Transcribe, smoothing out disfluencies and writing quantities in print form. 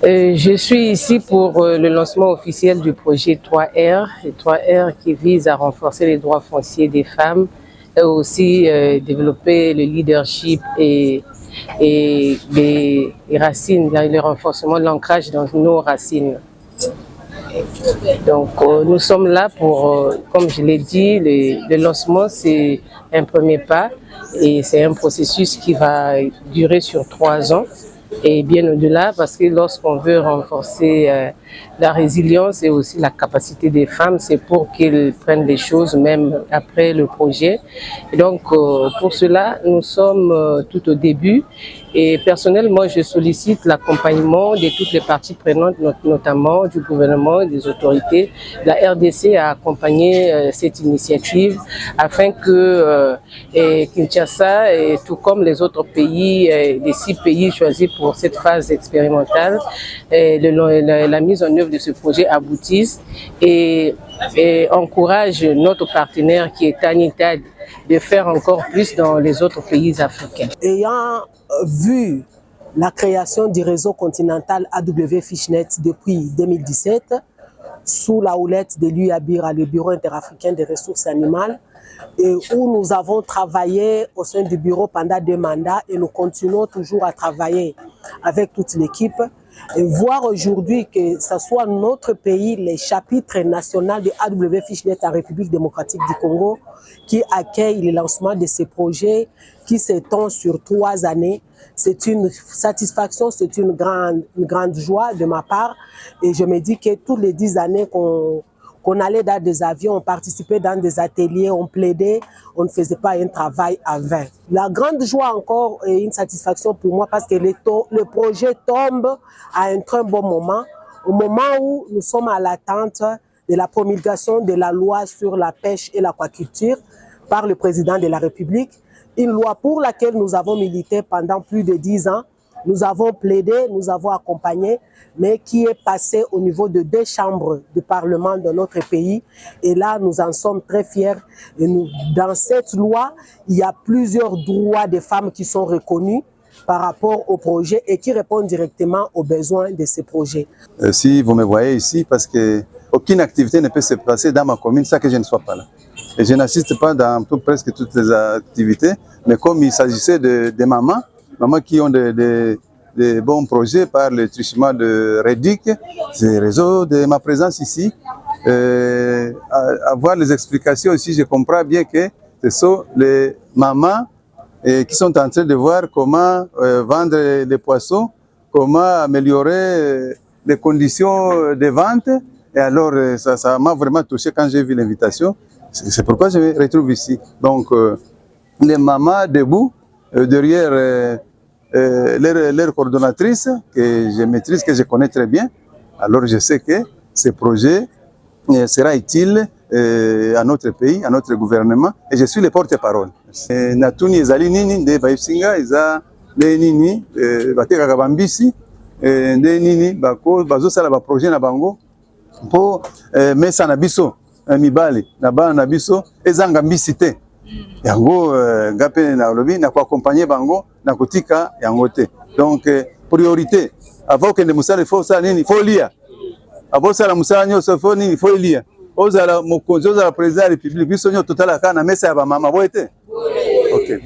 Je suis ici pour le lancement officiel du projet 3R, le 3R qui vise à renforcer les droits fonciers des femmes et aussi développer le leadership et les racines, le renforcement de l'ancrage dans nos racines. Donc nous sommes là pour, comme je l'ai dit, le lancement c'est un premier pas et c'est un processus qui va durer sur 3 ans. Et bien au-delà, parce que lorsqu'on veut renforcer la résilience et aussi la capacité des femmes, c'est pour qu'elles prennent les choses même après le projet. Et donc pour cela, nous sommes tout au début. Et personnellement, je sollicite l'accompagnement de toutes les parties prenantes, notamment du gouvernement, des autorités. La RDC a accompagné cette initiative afin que Kinshasa, tout comme les autres pays, les 6 pays choisis pour cette phase expérimentale, la mise en œuvre de ce projet aboutisse et encourage notre partenaire qui est Tanitad de faire encore plus dans les autres pays africains. Ayant vu la création du réseau continental AW Fishnet depuis 2017, sous la houlette de l'UABIRA, le Bureau interafricain des ressources animales, et où nous avons travaillé au sein du bureau pendant 2 mandats et nous continuons toujours à travailler avec toute l'équipe. Et voir aujourd'hui que ce soit notre pays, les chapitres nationaux de AW Fishnet en République démocratique du Congo, qui accueillent le lancement de ces projets qui s'étend sur 3 années. C'est une satisfaction, c'est une grande joie de ma part. Et je me dis que toutes les 10 années qu'on allait dans des avions, on participait dans des ateliers, on plaidait, on ne faisait pas un travail à vain. La grande joie encore est une satisfaction pour moi parce que le projet tombe à un très bon moment, au moment où nous sommes à l'attente de la promulgation de la loi sur la pêche et l'aquaculture par le président de la République, une loi pour laquelle nous avons milité pendant plus de 10 ans. Nous avons plaidé, nous avons accompagné, mais qui est passé au niveau de 2 chambres du Parlement de notre pays. Et là, nous en sommes très fiers. Et dans cette loi, il y a plusieurs droits des femmes qui sont reconnus par rapport au projet et qui répondent directement aux besoins de ces projets. Si vous me voyez ici, parce qu'aucune activité ne peut se passer dans ma commune sans que je ne sois pas là. Et je n'assiste pas dans presque toutes les activités, mais comme il s'agissait de mamans qui ont des bons projets par le truchement de REDIC, c'est raison de ma présence ici. Avoir les explications ici, je comprends bien que ce sont les mamans qui sont en train de voir comment vendre les poissons, comment améliorer les conditions de vente. Et alors, ça m'a vraiment touché quand j'ai vu l'invitation. C'est pourquoi je me retrouve ici. Donc, les mamans debout, derrière leur coordonnatrice, que je maîtrise, que je connais très bien. Alors, je sais que ce projet sera utile à notre pays, à notre gouvernement. Et je suis le porte-parole. Natuni ezali nini nde bayisinga eza le nini batekaka bambisi nde nini bazosala ba projet na bango mpo mesa na biso mibale na bana na biso ezanga mbisi te yango nga pe na lobi na accompagner bango na kotika yango te. Donc priorité avant que ne musala faut ça nini faut lia avant ça la musala nyonso faut nini faut lia ozala mokonzi ozala président de la République biso nyo totala kana mesa ya ba mama boete. OK.